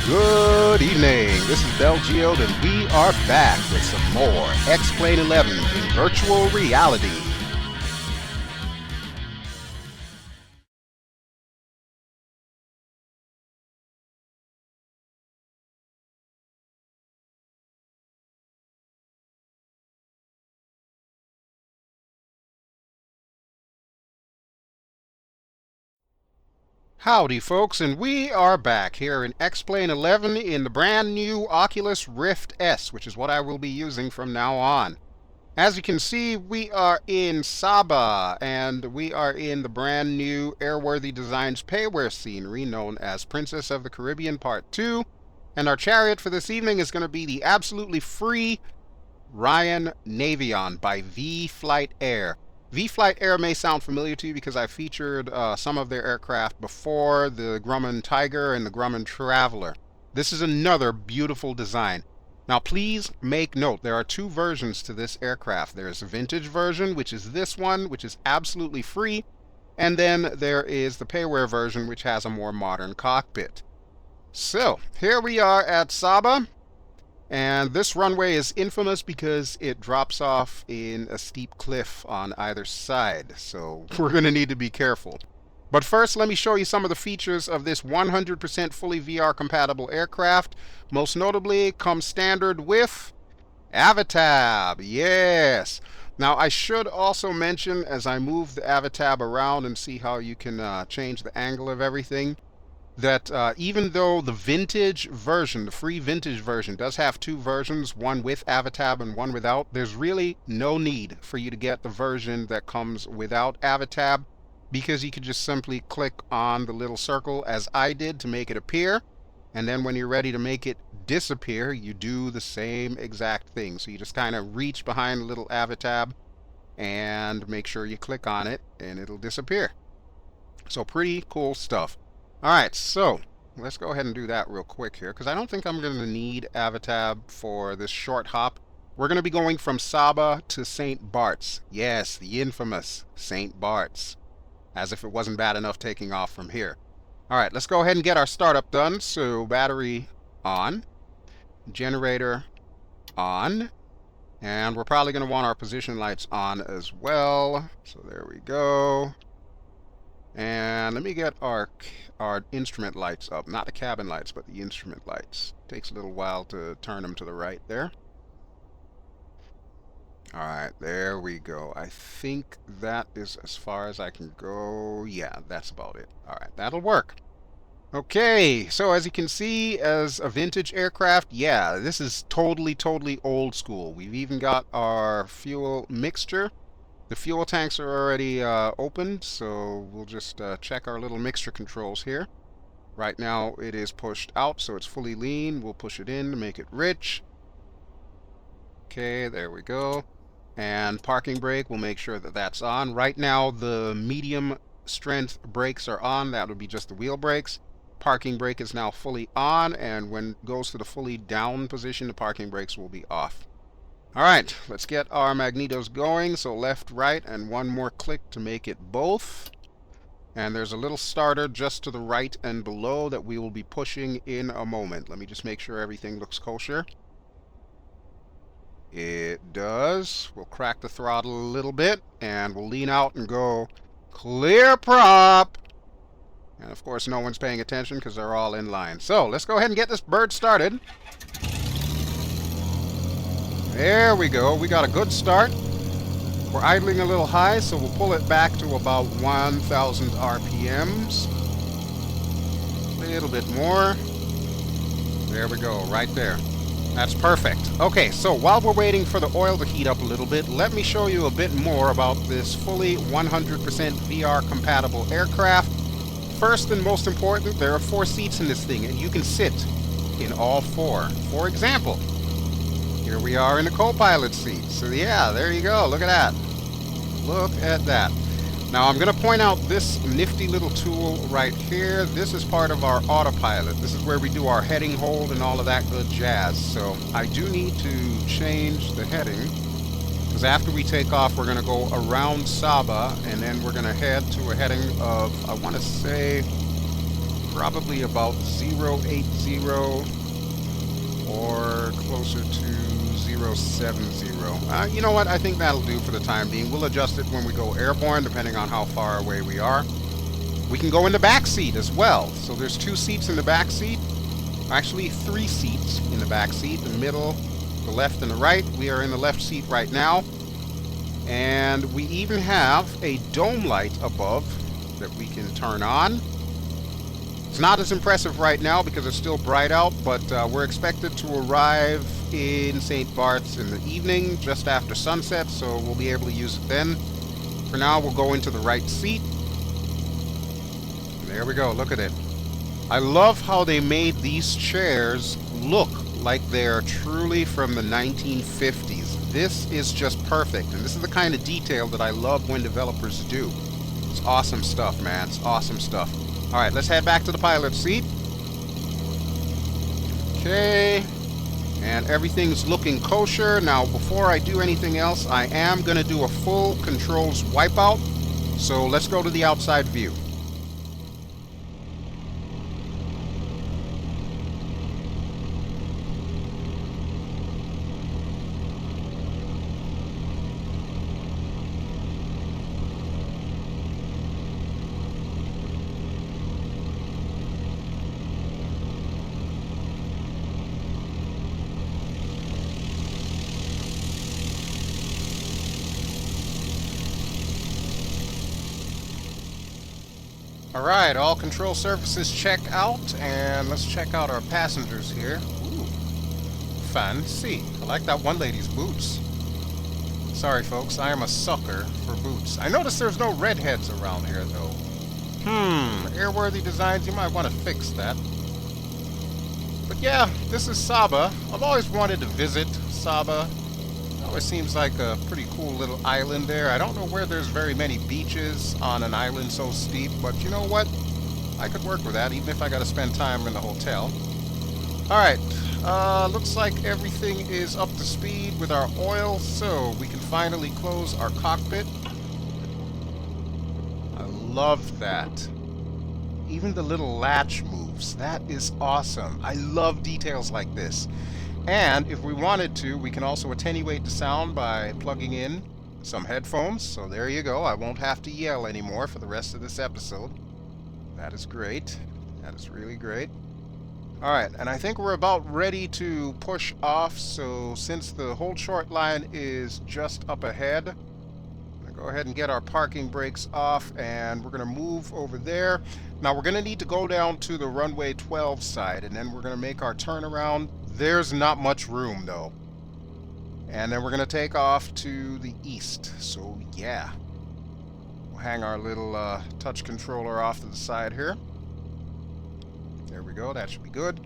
Good evening. This is BelGeode, and we are back with some more X-Plane 11 in virtual reality. Howdy folks, and we are back here in X-Plane 11 in the brand new Oculus Rift S, which is what I will be using from now on. As you can see, we are in Saba, and we are in the brand new AirWorthy Designs payware scenery known as Princess of the Caribbean Part 2, and our chariot for this evening is going to be the absolutely free Ryan Navion by vFlyteAir. vFlyteAir may sound familiar to you because I featured some of their aircraft before, the Grumman Tiger and the Grumman Traveler. This is another beautiful design. Now please make note, there are two versions to this aircraft. There's a vintage version, which is this one, which is absolutely free, and then there is the payware version, which has a more modern cockpit. So, here we are at Saba. And this runway is infamous because it drops off in a steep cliff on either side, so we're going to need to be careful. But first, let me show you some of the features of this 100% fully VR-compatible aircraft. Most notably, it comes standard with AvaTab. Yes! Now, I should also mention, as I move the AvaTab around and see how you can change the angle of everything, that even though the vintage version, the free vintage version, does have two versions, one with AvaTab and one without, there's really no need for you to get the version that comes without AvaTab, because you can just simply click on the little circle as I did to make it appear, and then when you're ready to make it disappear, you do the same exact thing. So you just kind of reach behind the little AvaTab and make sure you click on it and it'll disappear. So pretty cool stuff. Alright, so let's go ahead and do that real quick here, because I don't think I'm going to need AvaTab for this short hop. We're going to be going from Saba to St. Barts. Yes, the infamous St. Barts. As if it wasn't bad enough taking off from here. Alright, let's go ahead and get our startup done. So battery on, generator on, and we're probably going to want our position lights on as well. So there we go. And let me get our instrument lights up. Not the cabin lights, but the instrument lights. Takes a little while to turn them to the right there. Alright, there we go. I think that is as far as I can go. Yeah, that's about it. Alright, that'll work. Okay, so as you can see, as a vintage aircraft, yeah, this is totally old school. We've even got our fuel mixture. The fuel tanks are already opened, so we'll just check our little mixture controls here. Right now it is pushed out, so it's fully lean. We'll push it in to make it rich. Okay, there we go. And parking brake, we'll make sure that that's on. Right now the medium strength brakes are on. That would be just the wheel brakes. Parking brake is now fully on, and when it goes to the fully down position, the parking brakes will be off. Alright, let's get our magnetos going. So left, right, and one more click to make it both. And there's a little starter just to the right and below that we will be pushing in a moment. Let me just make sure everything looks kosher. It does. We'll crack the throttle a little bit, and we'll lean out and go clear prop. And of course no one's paying attention because they're all in line. So let's go ahead and get this bird started. There we go. We got a good start. We're idling a little high, so we'll pull it back to about 1,000 RPMs. A little bit more. There we go, right there. That's perfect. Okay, so while we're waiting for the oil to heat up a little bit, let me show you a bit more about this fully 100% VR compatible aircraft. First and most important, there are 4 seats in this thing, and you can sit in all 4. For example, here we are in the co-pilot seat. So yeah, there you go. Look at that. Look at that. Now I'm going to point out this nifty little tool right here. This is part of our autopilot. This is where we do our heading hold and all of that good jazz. So I do need to change the heading, because after we take off we're going to go around Saba, and then we're going to head to a heading of, I want to say Probably about 080 or closer to 070. You know what? I think that'll do for the time being. We'll adjust it when we go airborne, depending on how far away we are. We can go in the back seat as well. So there's 2 seats in the back seat. Actually, 3 seats in the back seat. The middle, the left, and the right. We are in the left seat right now. And we even have a dome light above that we can turn on. It's not as impressive right now because it's still bright out, but we're expected to arrive in St. Barts in the evening, just after sunset, so we'll be able to use it then. For now, we'll go into the right seat. And there we go, look at it. I love how they made these chairs look like they're truly from the 1950s. This is just perfect, and this is the kind of detail that I love when developers do. It's awesome stuff, man. It's awesome stuff. All right, let's head back to the pilot's seat. Okay, and everything's looking kosher. Now, before I do anything else, I am going to do a full controls wipeout. So let's go to the outside view. Alright, all control surfaces check out, and let's check out our passengers here. Ooh, fancy. I like that one lady's boots. Sorry folks, I am a sucker for boots. I notice there's no redheads around here though. AirWorthy Designs, you might want to fix that. But yeah, this is Saba. I've always wanted to visit Saba. It always seems like a pretty cool little island there. I don't know where there's very many beaches on an island so steep, but you know what? I could work with that, even if I gotta spend time in the hotel. Alright, looks like everything is up to speed with our oil, so we can finally close our cockpit. I love that. Even the little latch moves. That is awesome. I love details like this. And if we wanted to, we can also attenuate the sound by plugging in some headphones. So there you go. I won't have to yell anymore for the rest of this episode. That is great. That is really great. Alright, and I think we're about ready to push off. So since the hold short line is just up ahead, I'm going to go ahead and get our parking brakes off, and we're going to move over there. Now we're going to need to go down to the runway 12 side, and then we're going to make our turnaround. There's not much room though. And then we're going to take off to the east. So yeah. We'll hang our little touch controller off to the side here. There we go. That should be good.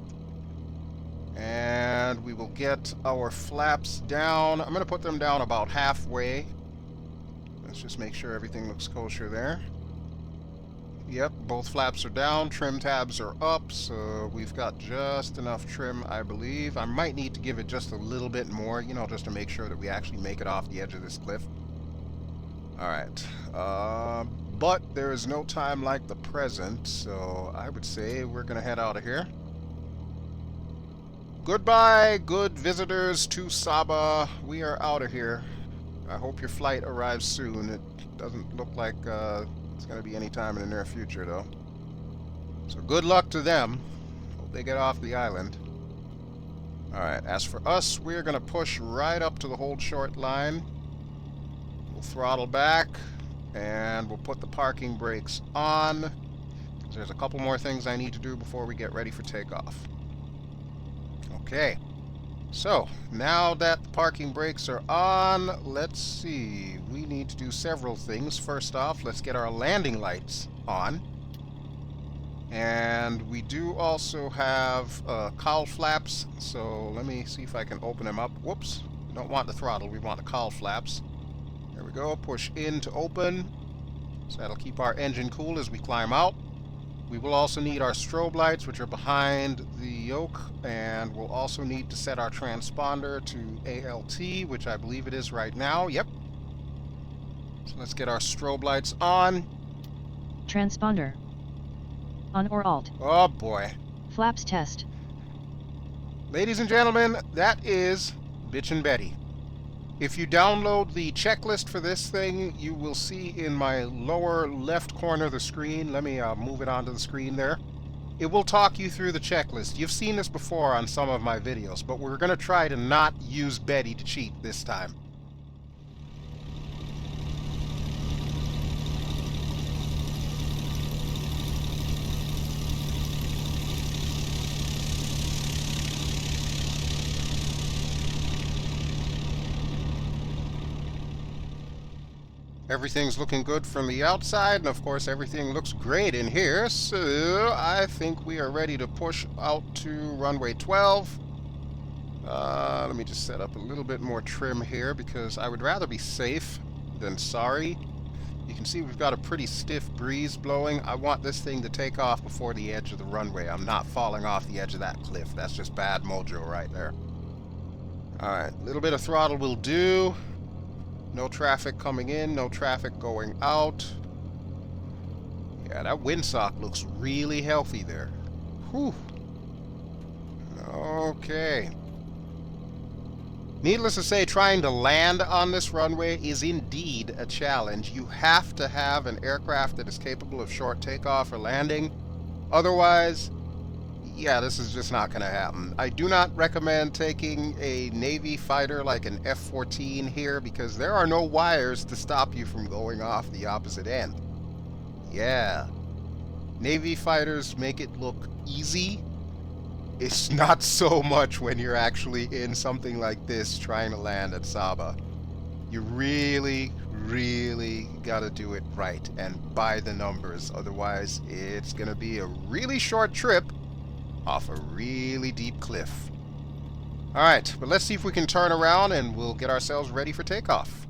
And we will get our flaps down. I'm going to put them down about halfway. Let's just make sure everything looks kosher there. Yep, both flaps are down, trim tabs are up, so we've got just enough trim, I believe. I might need to give it just a little bit more, you know, just to make sure that we actually make it off the edge of this cliff. Alright, but there is no time like the present, so I would say we're going to head out of here. Goodbye, good visitors to Saba. We are out of here. I hope your flight arrives soon. It doesn't look like it's going to be any time in the near future, though. So good luck to them. Hope they get off the island. Alright, as for us, we're going to push right up to the hold short line. We'll throttle back, and we'll put the parking brakes on. There's a couple more things I need to do before we get ready for takeoff. Okay. So, now that the parking brakes are on, let's see. We need to do several things. First off, let's get our landing lights on. And we do also have cowl flaps, so let me see if I can open them up. Whoops, we don't want the throttle, we want the cowl flaps. There we go, push in to open. So that'll keep our engine cool as we climb out. We will also need our strobe lights, which are behind the yoke, and we'll also need to set our transponder to ALT, which I believe it is right now. Yep. So let's get our strobe lights on. Transponder On or alt. Oh boy. Flaps test. Ladies and gentlemen, that is Bitchin' Betty. If you download the checklist for this thing, you will see in my lower left corner of the screen, let me move it onto the screen there. It will talk you through the checklist. You've seen this before on some of my videos, but we're going to try to not use Betty to cheat this time. Everything's looking good from the outside, and of course everything looks great in here, so I think we are ready to push out to runway 12. Let me just set up a little bit more trim here, because I would rather be safe than sorry. You can see we've got a pretty stiff breeze blowing. I want this thing to take off before the edge of the runway. I'm not falling off the edge of that cliff. That's just bad mojo right there. Alright, a little bit of throttle will do. No traffic coming in, no traffic going out. Yeah, that windsock looks really healthy there. Whew. Okay. Needless to say, trying to land on this runway is indeed a challenge. You have to have an aircraft that is capable of short takeoff or landing. Otherwise, yeah, this is just not going to happen. I do not recommend taking a Navy fighter like an F-14 here, because there are no wires to stop you from going off the opposite end. Yeah. Navy fighters make it look easy. It's not so much when you're actually in something like this trying to land at Saba. You really, really gotta do it right and by the numbers. Otherwise, it's gonna be a really short trip off a really deep cliff. Alright, but let's see if we can turn around and we'll get ourselves ready for takeoff.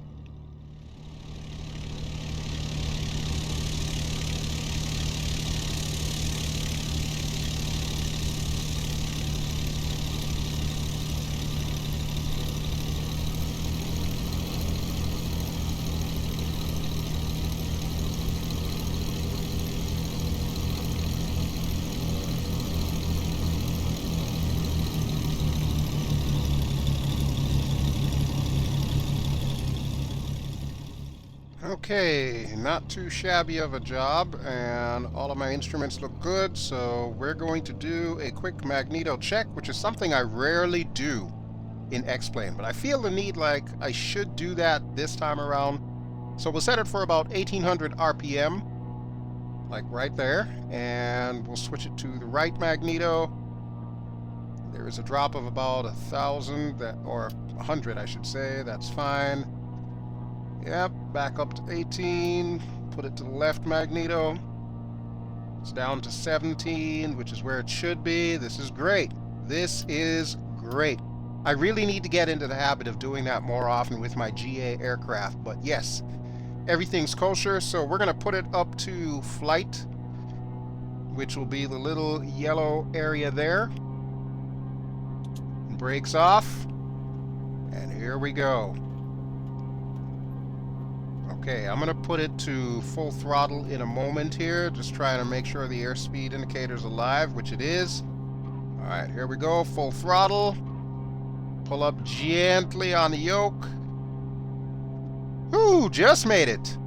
Okay, not too shabby of a job, and all of my instruments look good, so we're going to do a quick Magneto check, which is something I rarely do in X-Plane, but I feel the need like I should do that this time around. So we'll set it for about 1800 RPM, like right there, and we'll switch it to the right magneto. There is a drop of about 1,000, or 100 I should say, that's fine. Yep, back up to 18, put it to the left magneto. It's down to 17, which is where it should be. This is great. This is great. I really need to get into the habit of doing that more often with my GA aircraft, but yes, everything's kosher, so we're going to put it up to flight, which will be the little yellow area there. Brakes off, and here we go. Okay, I'm going to put it to full throttle in a moment here, just trying to make sure the airspeed indicator's alive, which it is. Alright, here we go, full throttle. Pull up gently on the yoke. Whew, just made it.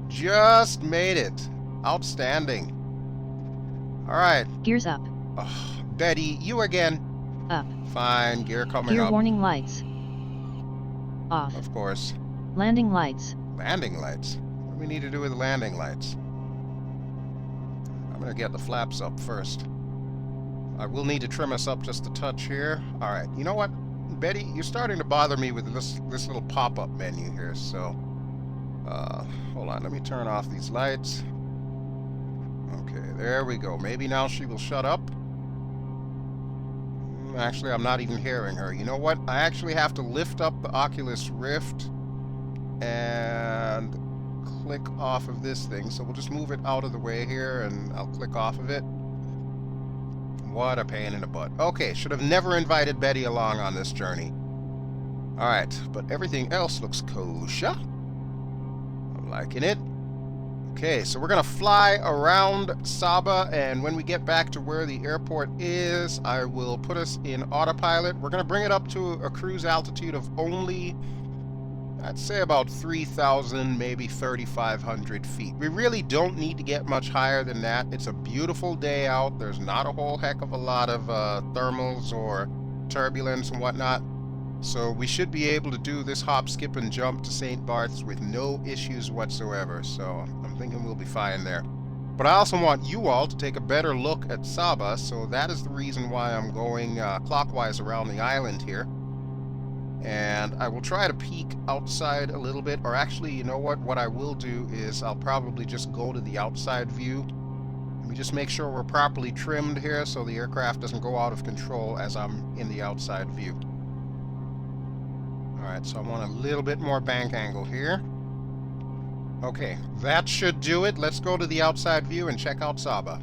Just made it. Outstanding. Alright. Gears up. Oh, Betty, you again. Up. Fine, gear coming Gear up. warning lights. Off. Of course. Landing lights. Landing lights? What do we need to do with landing lights? I'm going to get the flaps up first. I will need to trim us up just a touch here. Alright, you know what? Betty, you're starting to bother me with this little pop-up menu here, so... hold on, let me turn off these lights. Okay, there we go. Maybe now she will shut up. Actually, I'm not even hearing her. You know what? I actually have to lift up the Oculus Rift and click off of this thing. So we'll just move it out of the way here, and I'll click off of it. What a pain in the butt. Okay, should have never invited Betty along on this journey. Alright, but everything else looks kosher. I'm liking it. Okay, so we're going to fly around Saba, and when we get back to where the airport is, I will put us in autopilot. We're going to bring it up to a cruise altitude of only, I'd say, about 3,000, maybe 3,500 feet. We really don't need to get much higher than that. It's a beautiful day out. There's not a whole heck of a lot of thermals or turbulence and whatnot. So we should be able to do this hop, skip, and jump to St. Barts with no issues whatsoever. So I'm thinking we'll be fine there. But I also want you all to take a better look at Saba, so that is the reason why I'm going clockwise around the island here. And I will try to peek outside a little bit, or actually, you know what? What I will do is I'll probably just go to the outside view. Let me just make sure we're properly trimmed here so the aircraft doesn't go out of control as I'm in the outside view. Alright, so I want a little bit more bank angle here. Okay, that should do it. Let's go to the outside view and check out Saba.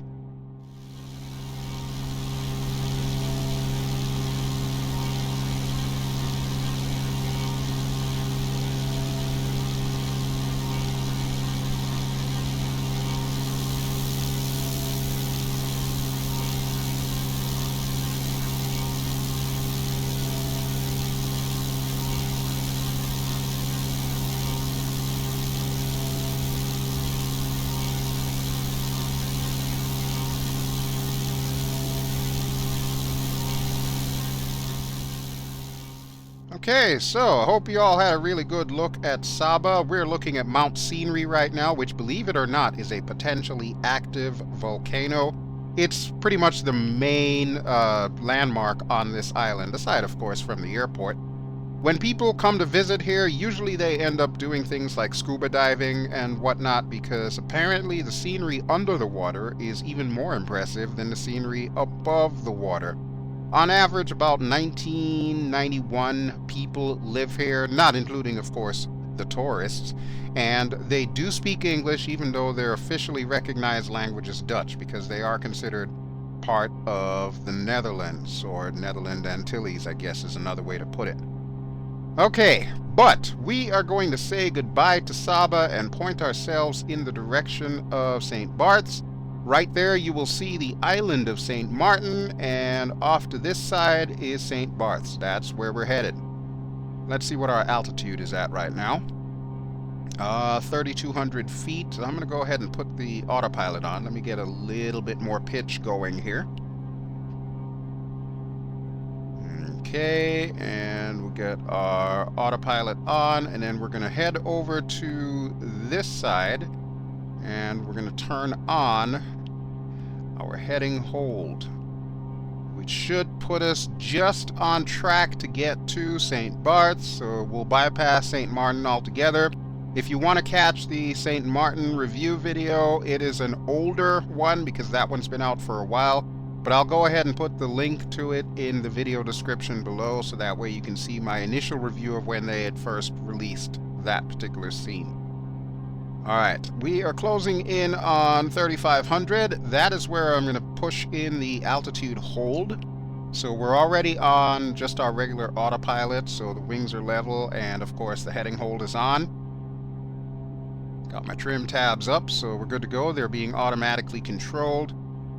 Okay, so I hope you all had a really good look at Saba. We're looking at Mount Scenery right now, which, believe it or not, is a potentially active volcano. It's pretty much the main landmark on this island, aside, of course, from the airport. When people come to visit here, usually they end up doing things like scuba diving and whatnot, because apparently the scenery under the water is even more impressive than the scenery above the water. On average, about 1991 people live here, not including, of course, the tourists. And they do speak English, even though their officially recognized language is Dutch, because they are considered part of the Netherlands, or Netherland Antilles, I guess is another way to put it. Okay, but we are going to say goodbye to Saba and point ourselves in the direction of St. Barts. Right there you will see the island of St. Martin, and off to this side is St. Barts. That's where we're headed. Let's see what our altitude is at right now. 3,200 feet. So I'm going to go ahead and put the autopilot on. Let me get a little bit more pitch going here. Okay, and we'll get our autopilot on, and then we're going to head over to this side, and we're going to turn on our heading hold, which should put us just on track to get to St. Barts, so we'll bypass St. Martin altogether. If you want to catch the St. Martin review video, it is an older one because that one's been out for a while, but I'll go ahead and put the link to it in the video description below, so that way you can see my initial review of when they had first released that particular scene. Alright, we are closing in on 3,500. That is where I'm going to push in the altitude hold. So we're already on just our regular autopilot, so the wings are level, and of course the heading hold is on. Got my trim tabs up, so we're good to go. They're being automatically controlled.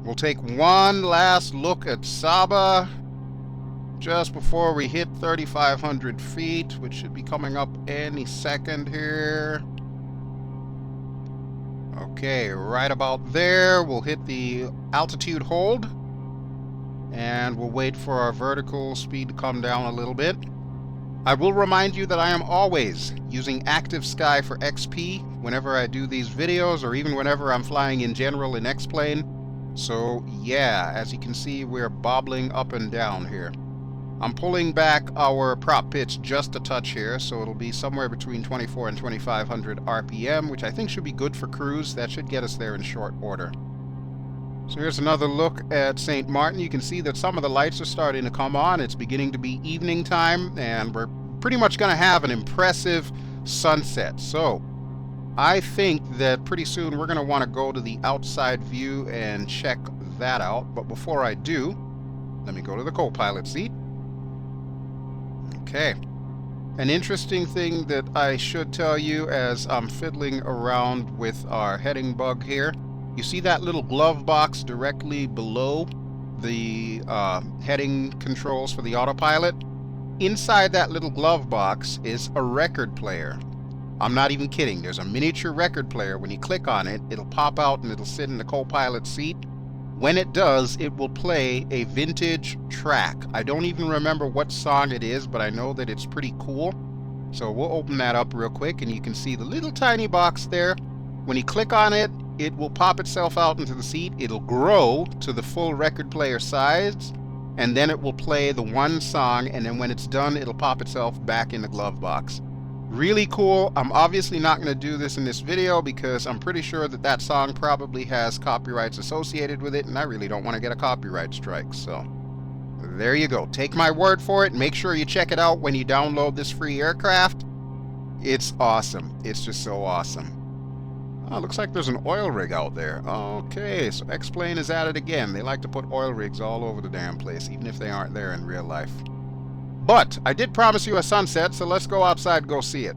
We'll take one last look at Saba just before we hit 3,500 feet, which should be coming up any second here. Okay, right about there, we'll hit the altitude hold, and we'll wait for our vertical speed to come down a little bit. I will remind you that I am always using Active Sky for XP whenever I do these videos, or even whenever I'm flying in general in X-Plane. So yeah, as you can see, we're bobbling up and down here. I'm pulling back our prop pitch just a touch here, so it'll be somewhere between 24 and 2,500 RPM, which I think should be good for cruise. That should get us there in short order. So here's another look at St. Martin. You can see that some of the lights are starting to come on. It's beginning to be evening time, and we're pretty much going to have an impressive sunset. So I think that pretty soon we're going to want to go to the outside view and check that out. But before I do, let me go to the co-pilot seat. Okay. An interesting thing that I should tell you as I'm fiddling around with our heading bug here, you see that little glove box directly below the heading controls for the autopilot? Inside that little glove box is a record player. I'm not even kidding. There's a miniature record player. When you click on it, it'll pop out and it'll sit in the co-pilot seat. When it does, it will play a vintage track. I don't even remember what song it is, but I know that it's pretty cool. So we'll open that up real quick and you can see the little tiny box there. When you click on it, it will pop itself out into the seat. It'll grow to the full record player size, and then it will play the one song, and then when it's done, it'll pop itself back in the glove box. Really cool. I'm obviously not going to do this in this video because I'm pretty sure that that song probably has copyrights associated with it, and I really don't want to get a copyright strike. So there you go. Take my word for it. Make sure you check it out when you download this free aircraft. It's awesome. It's just so awesome. Oh, looks like there's an oil rig out there. Okay, so X-Plane is at it again. They like to put oil rigs all over the damn place, even if they aren't there in real life. But I did promise you a sunset, so let's go outside and go see it.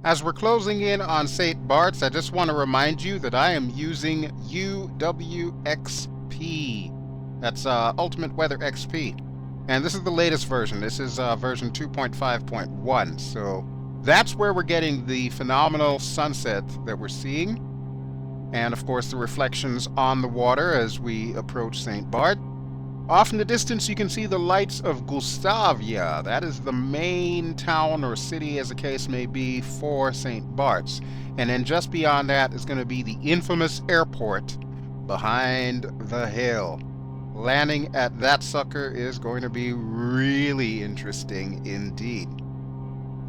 As we're closing in on St. Bart's, I just want to remind you that I am using UWXP. That's Ultimate Weather XP. And this is the latest version. This is version 2.5.1. So that's where we're getting the phenomenal sunset that we're seeing. And of course the reflections on the water as we approach St. Bart. Off in the distance you can see the lights of Gustavia. That is the main town or city, as the case may be, for St. Bart's. And then just beyond that is going to be the infamous airport behind the hill. Landing at that sucker is going to be really interesting indeed.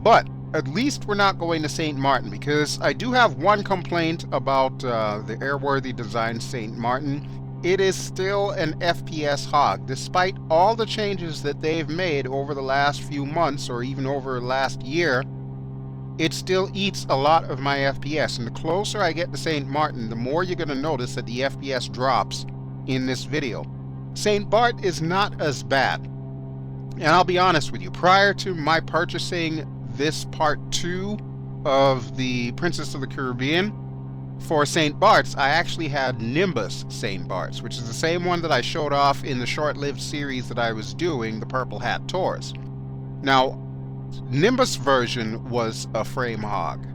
But at least we're not going to St. Martin, because I do have one complaint about the AirWorthy Designs St. Martin. It is still an FPS hog. Despite all the changes that they've made over the last few months or even over last year, it still eats a lot of my FPS. And the closer I get to St. Martin, the more you're going to notice that the FPS drops in this video. St. Bart is not as bad. And I'll be honest with you, prior to my purchasing this part 2 of the Princess of the Caribbean, for St. Bart's, I actually had Nimbus St. Bart's, which is the same one that I showed off in the short-lived series that I was doing, the Purple Hat Tours. Now, Nimbus version was a frame hog,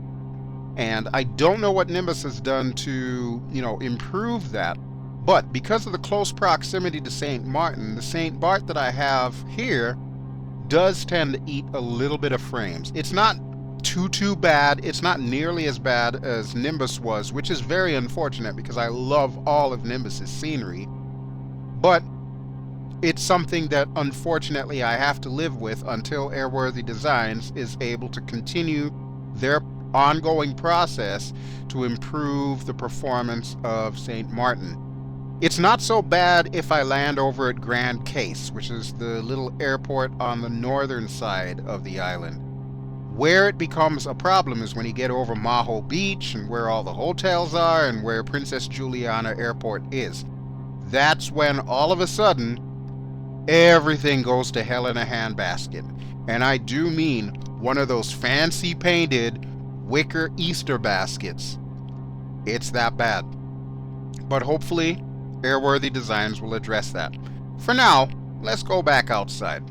and I don't know what Nimbus has done to, improve that, but because of the close proximity to St. Martin, the St. Bart that I have here does tend to eat a little bit of frames. It's not too bad. It's not nearly as bad as Nimbus was, which is very unfortunate because I love all of Nimbus's scenery. But it's something that unfortunately I have to live with until AirWorthy Designs is able to continue their ongoing process to improve the performance of St. Martin. It's not so bad if I land over at Grand Case, which is the little airport on the northern side of the island. Where it becomes a problem is when you get over Maho Beach and where all the hotels are and where Princess Juliana Airport is. That's when all of a sudden everything goes to hell in a handbasket. And I do mean one of those fancy painted wicker Easter baskets. It's that bad. But hopefully AirWorthy Designs will address that. For now, let's go back outside.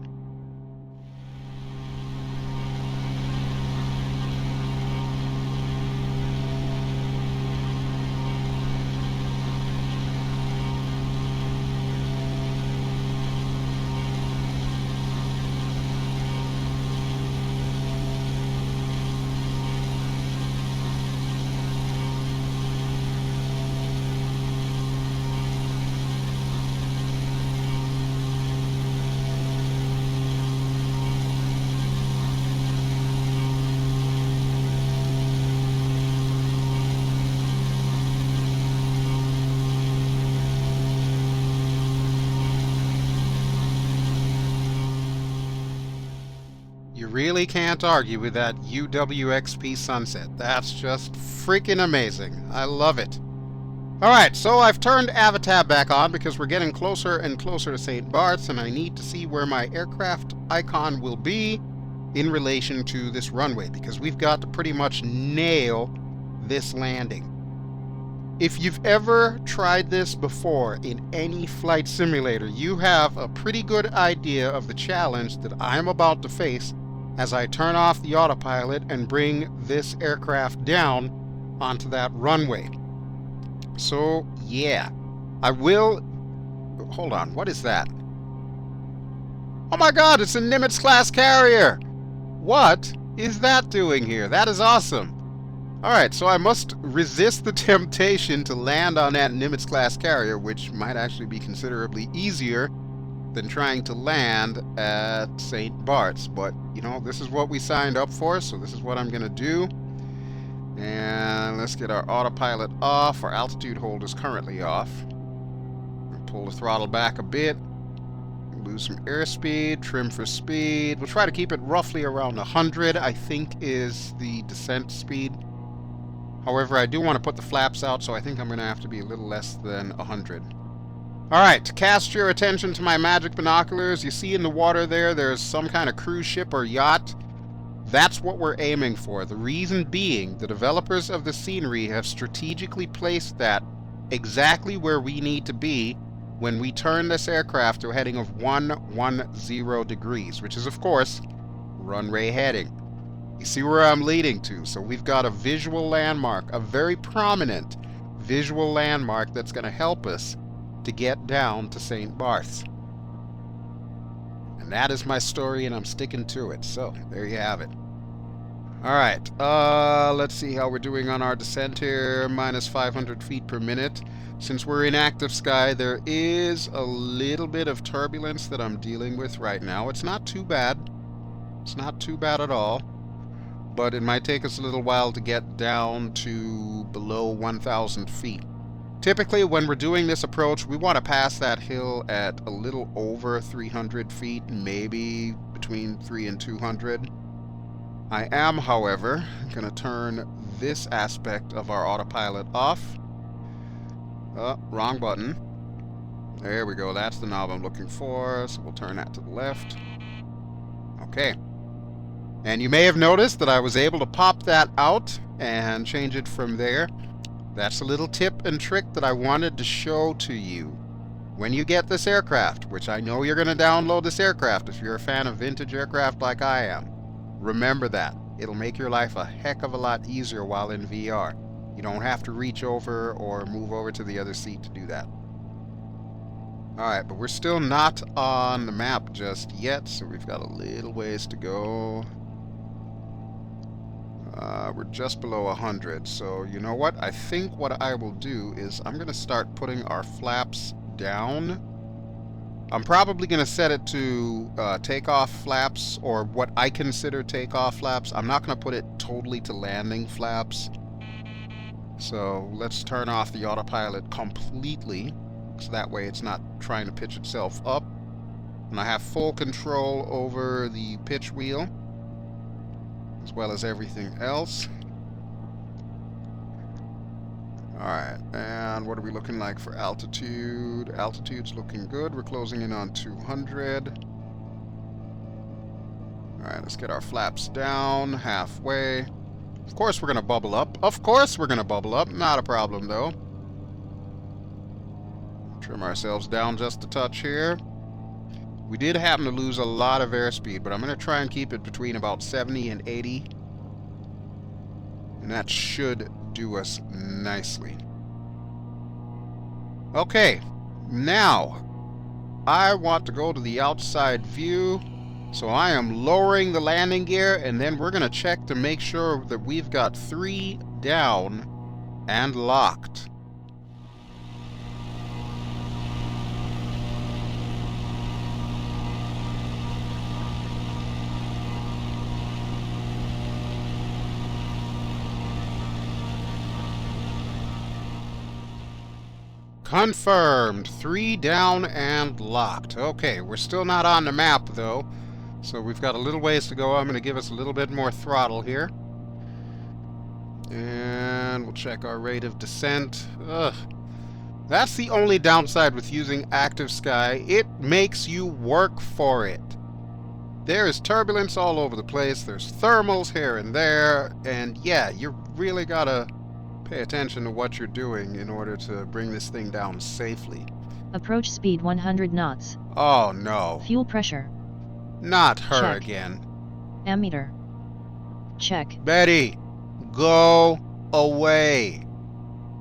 You really can't argue with that UWXP sunset. That's just freaking amazing. I love it. Alright, so I've turned Avatar back on because we're getting closer and closer to St. Barts, and I need to see where my aircraft icon will be in relation to this runway, because we've got to pretty much nail this landing. If you've ever tried this before in any flight simulator, you have a pretty good idea of the challenge that I'm about to face as I turn off the autopilot and bring this aircraft down onto that runway. So, yeah. I will... Hold on, what is that? Oh my god, it's a Nimitz-class carrier! What is that doing here? That is awesome! Alright, so I must resist the temptation to land on that Nimitz-class carrier, which might actually be considerably easier than trying to land at St. Barts. But, you know, this is what we signed up for, so this is what I'm going to do. And let's get our autopilot off. Our altitude hold is currently off. Pull the throttle back a bit. Lose some airspeed, trim for speed. We'll try to keep it roughly around 100, I think, is the descent speed. However, I do want to put the flaps out, so I think I'm going to have to be a little less than 100. Alright, to cast your attention to my magic binoculars, you see in the water there's some kind of cruise ship or yacht. That's what we're aiming for. The reason being, the developers of the scenery have strategically placed that exactly where we need to be when we turn this aircraft to a heading of 110 degrees, which is, of course, runway heading. You see where I'm leading to, so we've got a visual landmark, a very prominent visual landmark that's going to help us to get down to St. Barts. And that is my story, and I'm sticking to it, so there you have it. Alright, let's see how we're doing on our descent here, minus 500 feet per minute. Since we're in active sky, there is a little bit of turbulence that I'm dealing with right now. It's not too bad. It's not too bad at all. But it might take us a little while to get down to below 1,000 feet. Typically, when we're doing this approach, we want to pass that hill at a little over 300 feet, maybe between 300 and 200. I am, however, going to turn this aspect of our autopilot off. Wrong button. There we go. That's the knob I'm looking for. So we'll turn that to the left. Okay. And you may have noticed that I was able to pop that out and change it from there. That's a little tip and trick that I wanted to show to you. When you get this aircraft, which I know you're going to download this aircraft if you're a fan of vintage aircraft like I am, remember that. It'll make your life a heck of a lot easier while in VR. You don't have to reach over or move over to the other seat to do that. Alright, but we're still not on the map just yet, so we've got a little ways to go. We're just below 100, so you know what? I think what I will do is I'm going to start putting our flaps down. I'm probably going to set it to takeoff flaps, or what I consider takeoff flaps. I'm not going to put it totally to landing flaps. So let's turn off the autopilot completely, so that way it's not trying to pitch itself up. And I have full control over the pitch wheel. as well as everything else. Alright, and what are we looking like for altitude? Altitude's looking good. We're closing in on 200. Alright, let's get our flaps down halfway. Of course we're going to bubble up. Of course we're going to bubble up. Not a problem, though. Trim ourselves down just a touch here. We did happen to lose a lot of airspeed, but I'm going to try and keep it between about 70 and 80. And that should do us nicely. Okay, now I want to go to the outside view. So I am lowering the landing gear, and then we're going to check to make sure that we've got 3 down and locked. Confirmed. 3 down and locked. Okay, we're still not on the map, though. So we've got a little ways to go. I'm going to give us a little bit more throttle here. And we'll check our rate of descent. Ugh. That's the only downside with using Active Sky. It makes you work for it. There is turbulence all over the place. There's thermals here and there. And yeah, you really got to pay attention to what you're doing in order to bring this thing down safely. Approach speed 100 knots. Oh no. Fuel pressure. Not her Check. again. Ammeter. Check. Betty, go away.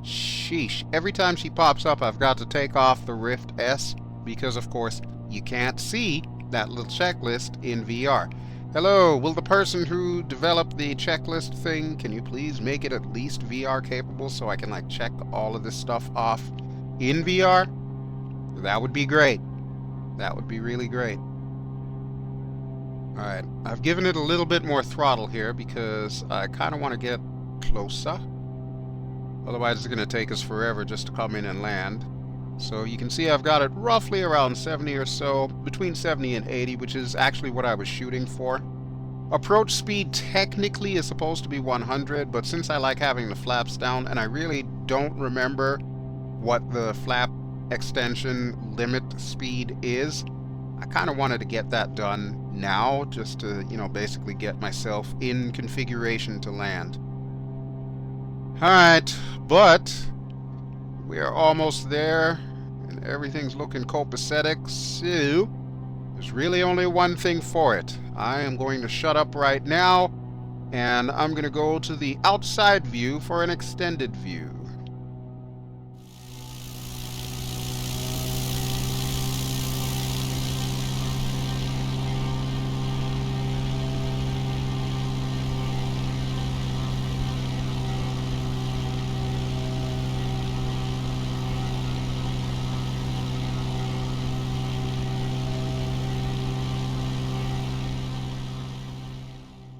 Sheesh. Every time she pops up, I've got to take off the Rift S because, of course, you can't see that little checklist in VR. Hello, will the person who developed the checklist thing, can you please make it at least VR capable so I can, like, check all of this stuff off in VR? That would be great. That would be really great. Alright, I've given it a little bit more throttle here because I kind of want to get closer. Otherwise it's going to take us forever just to come in and land. So you can see I've got it roughly around 70 or so, between 70 and 80, which is actually what I was shooting for. Approach speed technically is supposed to be 100, but since I like having the flaps down, and I really don't remember what the flap extension limit speed is, I kind of wanted to get that done now, just to, you know, basically get myself in configuration to land. Alright, but we are almost there, and everything's looking copacetic, so there's really only one thing for it. I am going to shut up right now, and I'm going to go to the outside view for an extended view.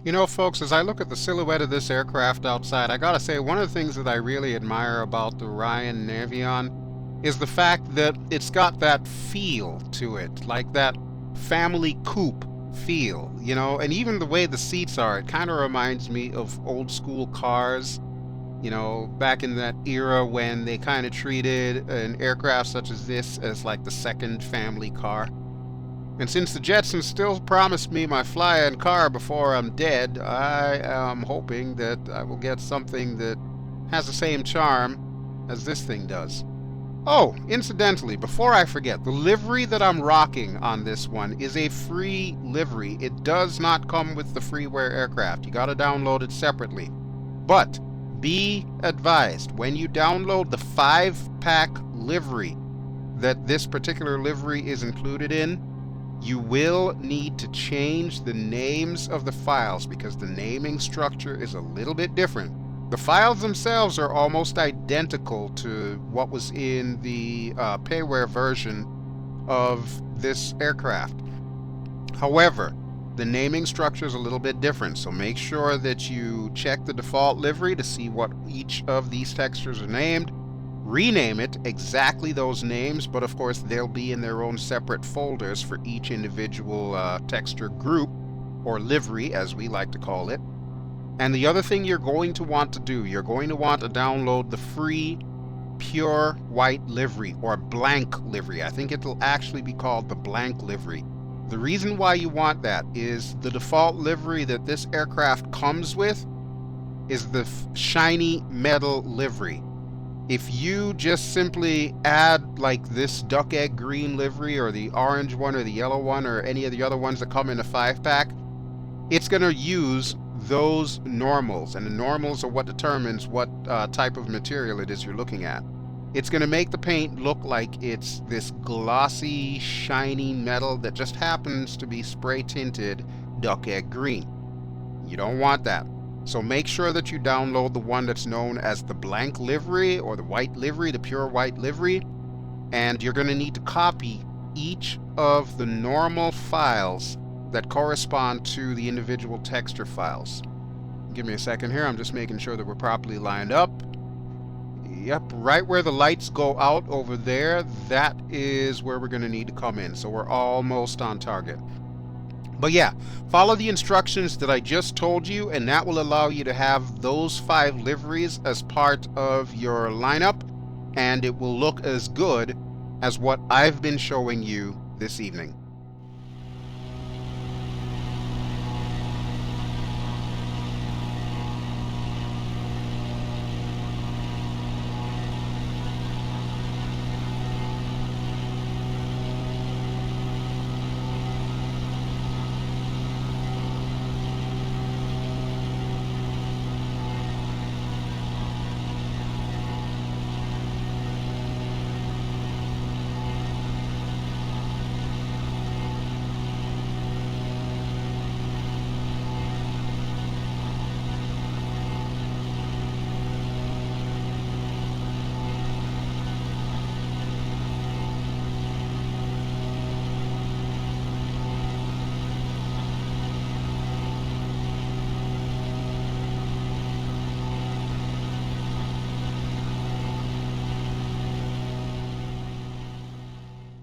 You know, folks, as I look at the silhouette of this aircraft outside, I gotta say, one of the things that I really admire about the Ryan Navion is the fact that it's got that feel to it, like that family coupe feel, you know, and even the way the seats are, it kind of reminds me of old school cars, you know, back in that era when they kind of treated an aircraft such as this as like the second family car. And since the Jetsons still promised me my fly-in car before I'm dead, I am hoping that I will get something that has the same charm as this thing does. Oh, incidentally, before I forget, the livery that I'm rocking on this one is a free livery. It does not come with the freeware aircraft. You gotta download it separately. But be advised, when you download the 5-pack livery that this particular livery is included in, you will need to change the names of the files because the naming structure is a little bit different. The files themselves are almost identical to what was in the payware version of this aircraft. However, the naming structure is a little bit different, so make sure that you check the default livery to see what each of these textures are named. Rename it exactly those names, but of course they'll be in their own separate folders for each individual texture group, or livery as we like to call it. And the other thing you're going to want to do, you're going to want to download the free pure white livery, or blank livery. I think it'll actually be called the blank livery. The reason why you want that is the default livery that this aircraft comes with is the shiny metal livery. If you just simply add like this duck egg green livery, or the orange one, or the yellow one, or any of the other ones that come in a 5-pack, it's going to use those normals, and the normals are what determines what type of material it is you're looking at. It's going to make the paint look like it's this glossy, shiny metal that just happens to be spray tinted duck egg green. You don't want that. So make sure that you download the one that's known as the blank livery, or the white livery, the pure white livery, and you're going to need to copy each of the normal files that correspond to the individual texture files. Give me a second here, I'm just making sure that we're properly lined up. Yep, right where the lights go out over there, that is where we're going to need to come in. So we're almost on target. But yeah, follow the instructions that I just told you, and that will allow you to have those 5 liveries as part of your lineup, and it will look as good as what I've been showing you this evening.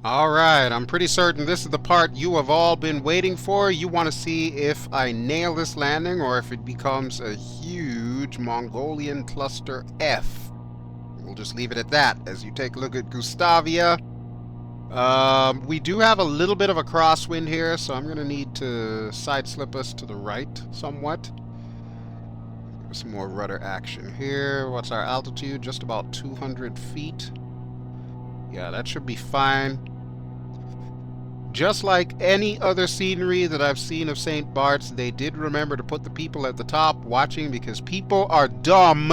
Alright, I'm pretty certain this is the part you have all been waiting for. You want to see if I nail this landing, or if it becomes a huge Mongolian cluster F. We'll just leave it at that as you take a look at Gustavia. We do have a little bit of a crosswind here, so I'm going to need to side slip us to the right somewhat. Give us some more rudder action here. What's our altitude? Just about 200 feet. Yeah, that should be fine. Just like any other scenery that I've seen of St. Bart's, they did remember to put the people at the top watching, because people are dumb.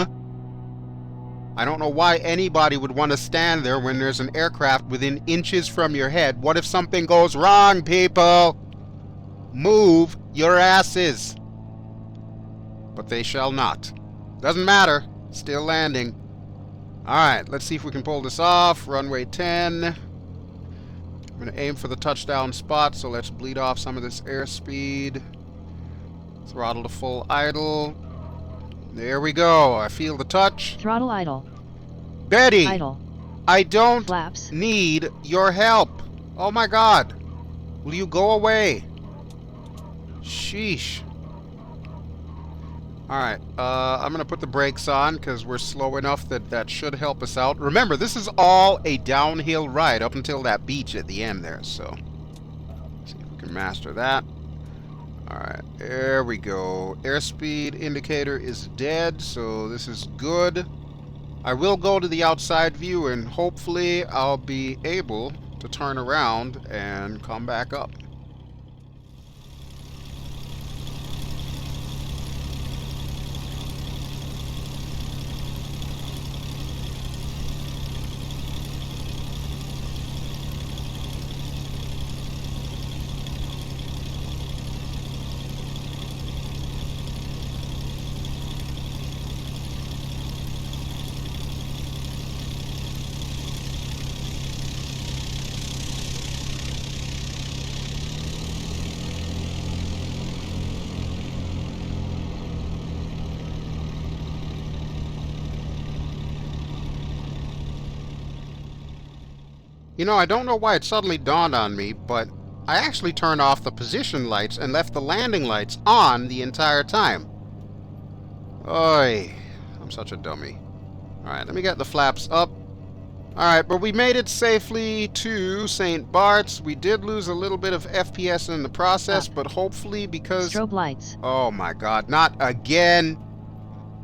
I don't know why anybody would want to stand there when there's an aircraft within inches from your head. What if something goes wrong, people? Move your asses. But they shall not. Doesn't matter. Still landing. Alright, let's see if we can pull this off. Runway 10. I'm going to aim for the touchdown spot, so let's bleed off some of this airspeed. Throttle to full idle. There we go. I feel the touch. Throttle idle. Betty! Idle. I don't Flaps. need your help. Oh my god. Will you go away? Sheesh. Alright, I'm going to put the brakes on because we're slow enough that that should help us out. Remember, this is all a downhill ride up until that beach at the end there, so see if we can master that. Alright, there we go. Airspeed indicator is dead, so this is good. I will go to the outside view, and hopefully I'll be able to turn around and come back up. You know, I don't know why it suddenly dawned on me, but I actually turned off the position lights and left the landing lights on the entire time. Oy, I'm such a dummy. Alright, let me get the flaps up. Alright, but we made it safely to St. Bart's. We did lose a little bit of FPS in the process, but hopefully because... Strobe lights. Oh my god, not again!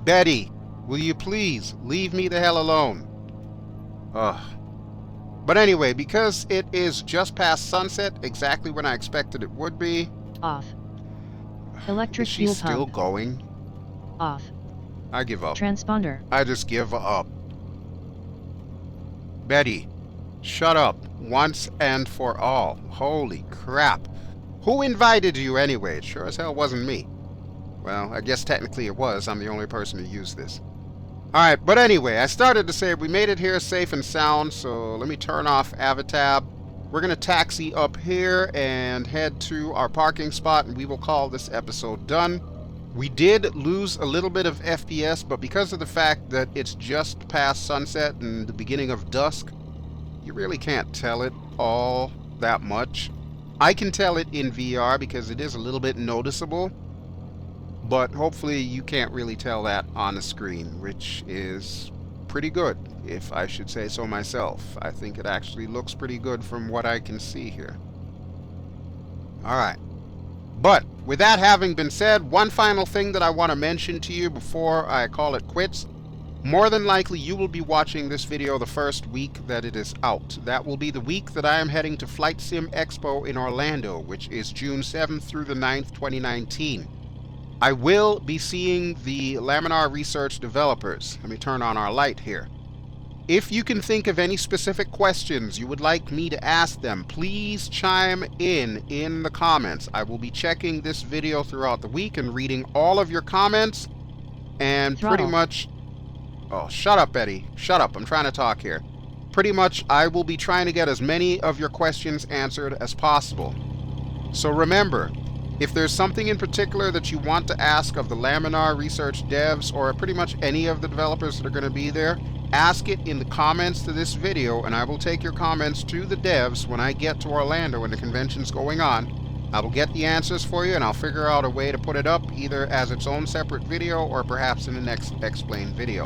Betty, will you please leave me the hell alone? Ugh. But anyway, because it is just past sunset, exactly when I expected it would be... Off. Electric Is she fuel still pump. going? Off. I give up. Transponder. I just give up. Betty, shut up once and for all. Holy crap. Who invited you anyway? It sure as hell wasn't me. Well, I guess technically it was. I'm the only person who used this. Alright, but anyway, I started to say we made it here safe and sound, so let me turn off Avatab. We're going to taxi up here and head to our parking spot, and we will call this episode done. We did lose a little bit of FPS, but because of the fact that it's just past sunset and the beginning of dusk, you really can't tell it all that much. I can tell it in VR because it is a little bit noticeable, but hopefully you can't really tell that on the screen, which is pretty good, if I should say so myself. I think it actually looks pretty good from what I can see here. Alright. But, with that having been said, one final thing that I want to mention to you before I call it quits. More than likely, you will be watching this video the first week that it is out. That will be the week that I am heading to FlightSimExpo in Orlando, which is June 7th through the 9th, 2019. I will be seeing the Laminar Research developers. Let me turn on our light here. If you can think of any specific questions you would like me to ask them, please chime in the comments. I will be checking this video throughout the week and reading all of your comments. And pretty much... Oh, shut up, Betty. Shut up. I'm trying to talk here. Pretty much, I will be trying to get as many of your questions answered as possible. So remember, if there's something in particular that you want to ask of the Laminar Research devs, or pretty much any of the developers that are going to be there, ask it in the comments to this video, and I will take your comments to the devs when I get to Orlando when the convention's going on. I will get the answers for you, and I'll figure out a way to put it up, either as its own separate video, or perhaps in the next Explain video.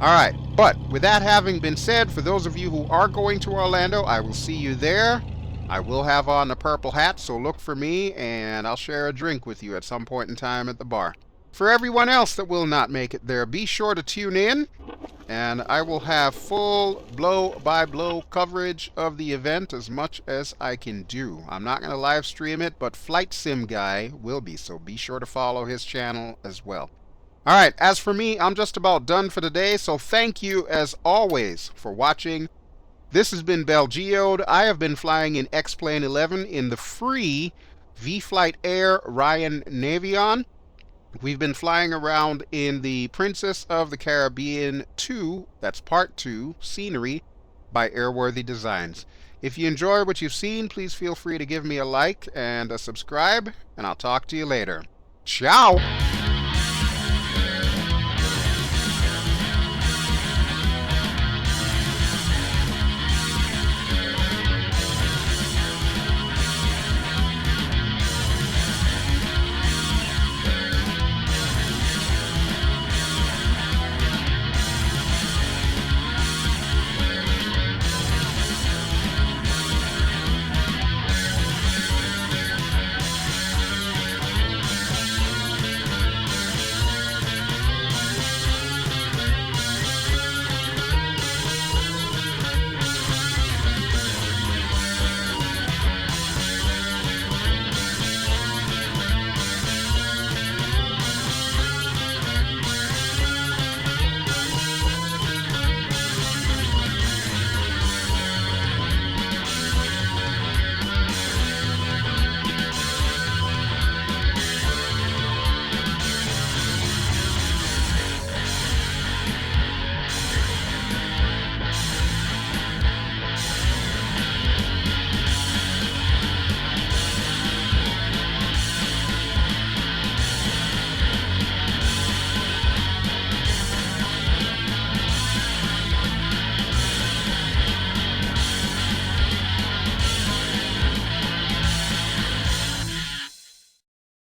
Alright, but with that having been said, for those of you who are going to Orlando, I will see you there. I will have on a purple hat, so look for me, and I'll share a drink with you at some point in time at the bar. For everyone else that will not make it there, be sure to tune in, and I will have full blow-by-blow coverage of the event as much as I can do. I'm not going to live stream it, but FlightSimGuy will be, so be sure to follow his channel as well. Alright, as for me, I'm just about done for today, so thank you as always for watching. This has been BelGeode. I have been flying in X-Plane 11 in the free vFlyteAir Ryan Navion. We've been flying around in the Princess of the Caribbean 2, that's Part 2, Scenery, by AirWorthy Designs. If you enjoy what you've seen, please feel free to give me a like and a subscribe, and I'll talk to you later. Ciao!